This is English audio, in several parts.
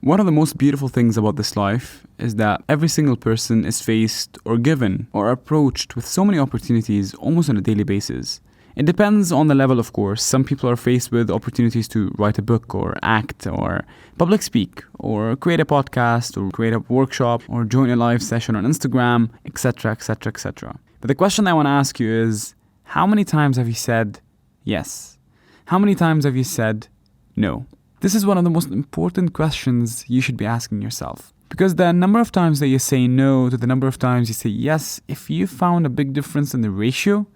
One of the most beautiful things about this life is that every single person is faced or given or approached with so many opportunities almost on a daily basis. It depends on the level, of course. Some people are faced with opportunities to write a book or act or public speak or create a podcast or create a workshop or join a live session on Instagram, etc., etc., etc. But the question I want to ask you is, how many times have you said yes? How many times have you said no? This is one of the most important questions you should be asking yourself. Because the number of times that you say no to the number of times you say yes, if you found a big difference in the ratio,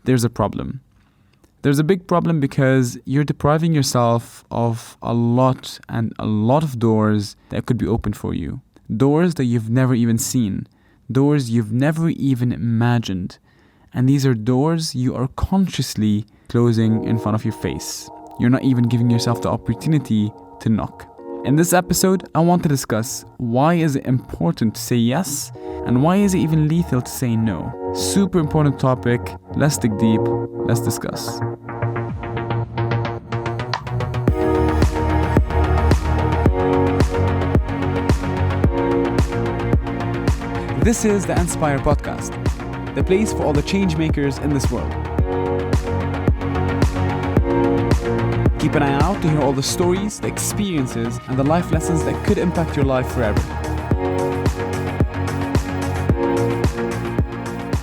there's a problem. There's a big problem because you're depriving yourself of a lot of doors that could be opened for you. Doors that you've never even seen. Doors you've never even imagined. And these are doors you are consciously closing in front of your face. You're not even giving yourself the opportunity to knock. In this episode, I want to discuss why is it important to say yes and why is it even lethal to say no. Super important topic. Let's dig deep. Let's discuss. This is the Inspire Podcast, the place for all the change makers in this world. Keep an eye out to hear all the stories, the experiences, and the life lessons that could impact your life forever.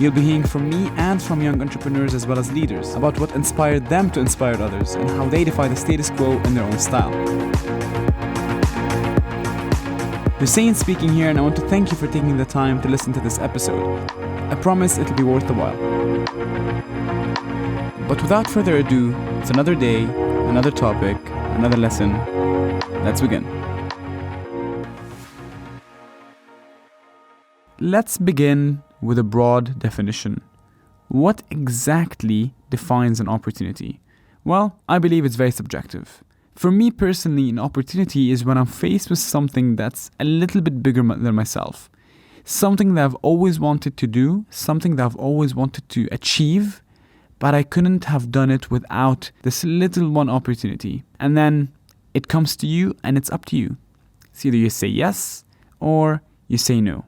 You'll be hearing from me and from young entrepreneurs as well as leaders about what inspired them to inspire others and how they defy the status quo in their own style. Hussein speaking here, and I want to thank you for taking the time to listen to this episode. I promise it'll be worth the while. But without further ado, it's another day, another topic, another lesson. Let's begin. Let's begin with a broad definition. What exactly defines an opportunity? Well, I believe it's very subjective. For me personally, an opportunity is when I'm faced with something that's a little bit bigger than myself. Something that I've always wanted to do, something that I've always wanted to achieve, but I couldn't have done it without this little one opportunity. And then it comes to you and it's up to you. It's either you say yes or you say no.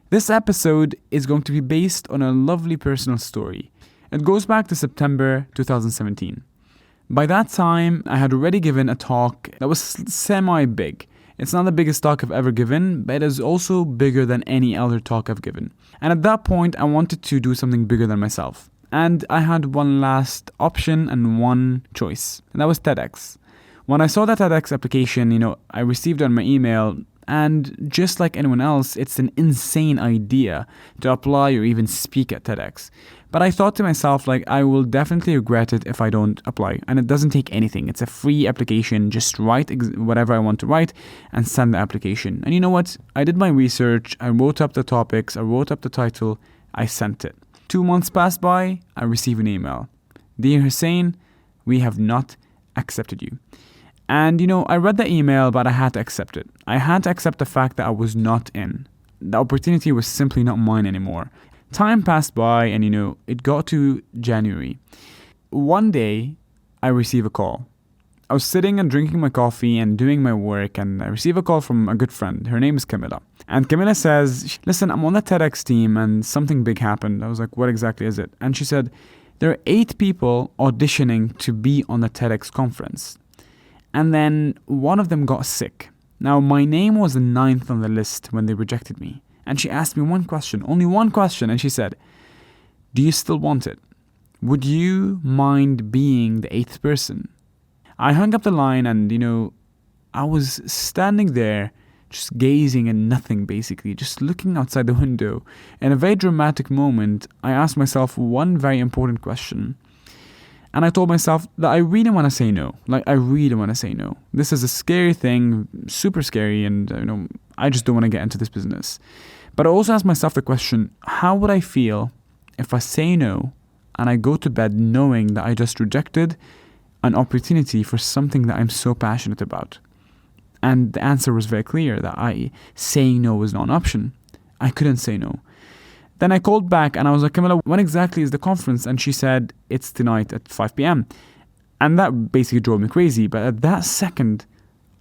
This episode is going to be based on a lovely personal story. It goes back to September 2017. By that time, I had already given a talk that was semi-big. It's not the biggest talk I've ever given, but it is also bigger than any other talk I've given. And at that point, I wanted to do something bigger than myself. And I had one last option and one choice, and that was TEDx. When I saw that TEDx application, I received it on my email, and just like anyone else, it's an insane idea to apply or even speak at TEDx. But I thought to myself, I will definitely regret it if I don't apply. And it doesn't take anything. It's a free application. Just write whatever I want to write and send the application. And you know what? I did my research. I wrote up the topics. I wrote up the title. I sent it. 2 months passed by. I received an email. Dear Hussein, we have not accepted you. And I read the email, but I had to accept it. I had to accept the fact that I was not in. The opportunity was simply not mine anymore. Time passed by and, it got to January. One day, I received a call. I was sitting and drinking my coffee and doing my work, and I received a call from a good friend. Her name is Camilla. And Camilla says, listen, I'm on the TEDx team and something big happened. I was like, what exactly is it? And she said, there are 8 people auditioning to be on the TEDx conference. And then one of them got sick. Now, my name was the 9th on the list when they rejected me. And she asked me one question, only one question. And she said, do you still want it? Would you mind being the 8th person? I hung up the line and, I was standing there just gazing at nothing, basically, just looking outside the window. In a very dramatic moment, I asked myself one very important question. And I told myself that I really want to say no. I really want to say no. This is a scary thing, super scary, and I just don't want to get into this business. But I also asked myself the question, how would I feel if I say no and I go to bed knowing that I just rejected an opportunity for something that I'm so passionate about? And the answer was very clear, that saying no was not an option. I couldn't say no. Then I called back and I was like, Camilla, when exactly is the conference? And she said, it's tonight at 5 p.m. And that basically drove me crazy. But at that second,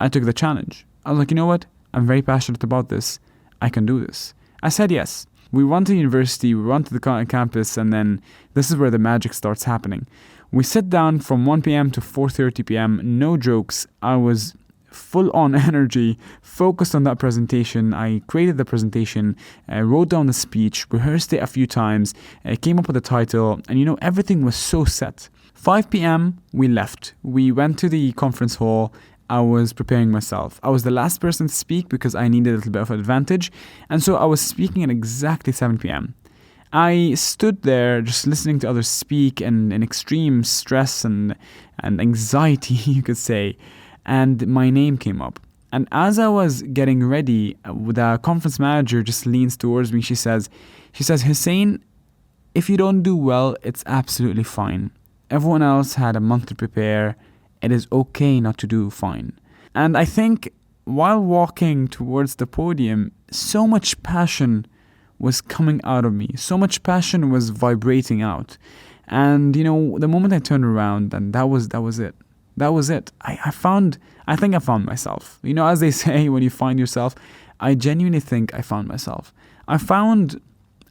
I took the challenge. I was like, you know what? I'm very passionate about this. I can do this. I said yes. We went to university, we went to the campus, and then this is where the magic starts happening. We sit down from 1 p.m. to 4:30 p.m. No jokes. I was full on energy, focused on that presentation. I created the presentation, wrote down the speech, rehearsed it a few times, came up with a title, and everything was so set. 5 p.m. we left. We went to the conference hall. I was preparing myself. I was the last person to speak because I needed a little bit of advantage, and so I was speaking at exactly 7 p.m. I stood there just listening to others speak and in extreme stress and anxiety, you could say, and my name came up. And as I was getting ready, the conference manager just leans towards me. She says, Hussein, if you don't do well, it's absolutely fine. Everyone else had a month to prepare. It is okay not to do fine. And I think while walking towards the podium, so much passion was coming out of me. So much passion was vibrating out. And, the moment I turned around, and that was it. That was it. I think I found myself. As they say, when you find yourself, I genuinely think I found myself. I found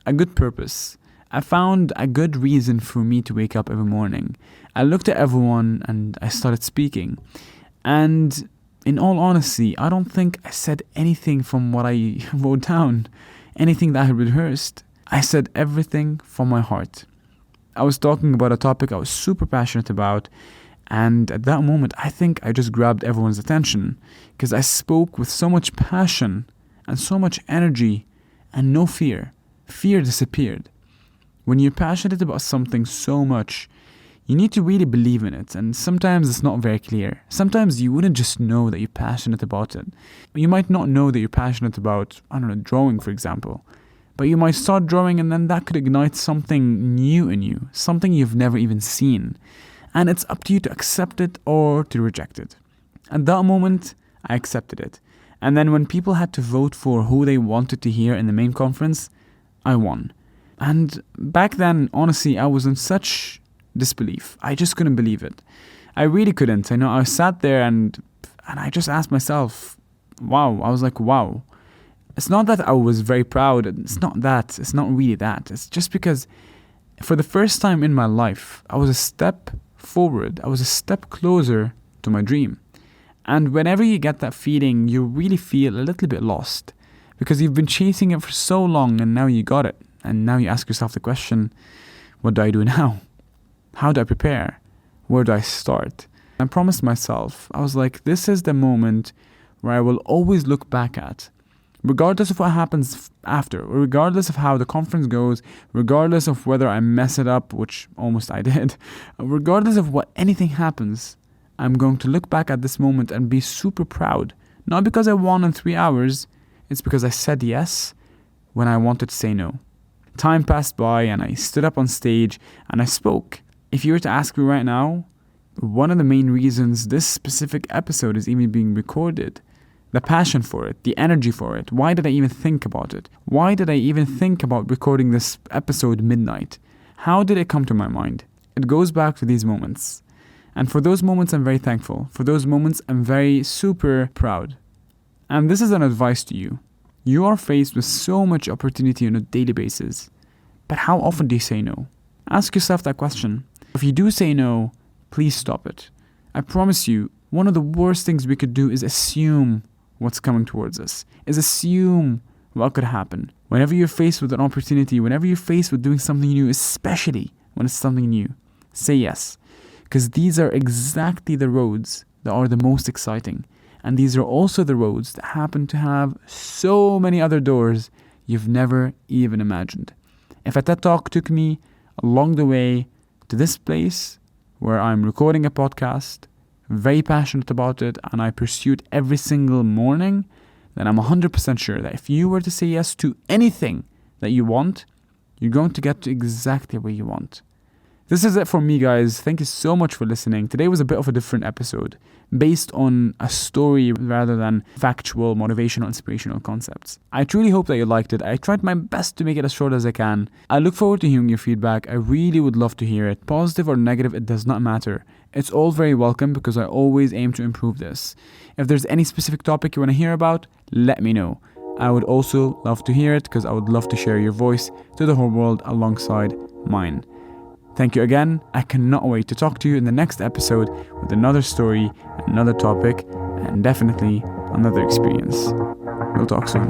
a good purpose. I found a good reason for me to wake up every morning. I looked at everyone and I started speaking. And in all honesty, I don't think I said anything from what I wrote down, anything that I had rehearsed. I said everything from my heart. I was talking about a topic I was super passionate about. And at that moment, I think I just grabbed everyone's attention because I spoke with so much passion and so much energy and no fear. Fear disappeared. When you're passionate about something so much, you need to really believe in it. And sometimes it's not very clear. Sometimes you wouldn't just know that you're passionate about it. You might not know that you're passionate about, drawing, for example. But you might start drawing and then that could ignite something new in you, something you've never even seen. And it's up to you to accept it or to reject it. At that moment, I accepted it. And then when people had to vote for who they wanted to hear in the main conference, I won. And back then, honestly, I was in such disbelief. I just couldn't believe it. I really couldn't. I sat there and I just asked myself, wow. I was like, wow. It's not that I was very proud. It's not that. It's not really that. It's just because for the first time in my life, I was a step forward. I was a step closer to my dream. And whenever you get that feeling, you really feel a little bit lost because you've been chasing it for so long and now you got it. And now you ask yourself the question, what do I do now? How do I prepare? Where do I start? I promised myself, I was like, this is the moment where I will always look back at, regardless of what happens after, or regardless of how the conference goes, regardless of whether I mess it up, which almost I did, regardless of what anything happens, I'm going to look back at this moment and be super proud. Not because I won in 3 hours, it's because I said yes when I wanted to say no. Time passed by and I stood up on stage and I spoke. If you were to ask me right now, one of the main reasons this specific episode is even being recorded, the passion for it, the energy for it, why did I even think about it? Why did I even think about recording this episode midnight? How did it come to my mind? It goes back to these moments. And for those moments, I'm very thankful. For those moments, I'm very super proud. And this is an advice to you. You are faced with so much opportunity on a daily basis, but how often do you say no? Ask yourself that question. If you do say no, please stop it. I promise you, one of the worst things we could do is assume what's coming towards us, is assume what could happen. Whenever you're faced with an opportunity, whenever you're faced with doing something new, especially when it's something new, say yes. Because these are exactly the roads that are the most exciting. And these are also the roads that happen to have so many other doors you've never even imagined. If a TED Talk took me along the way to this place where I'm recording a podcast, very passionate about it, and I pursued every single morning, then I'm 100% sure that if you were to say yes to anything that you want, you're going to get to exactly where you want. This is it for me, guys. Thank you so much for listening. Today was a bit of a different episode, based on a story rather than factual, motivational, inspirational concepts. I truly hope that you liked it. I tried my best to make it as short as I can. I look forward to hearing your feedback. I really would love to hear it. Positive or negative, it does not matter. It's all very welcome because I always aim to improve this. If there's any specific topic you want to hear about, let me know. I would also love to hear it because I would love to share your voice to the whole world alongside mine. Thank you again. I cannot wait to talk to you in the next episode with another story, another topic, and definitely another experience. We'll talk soon.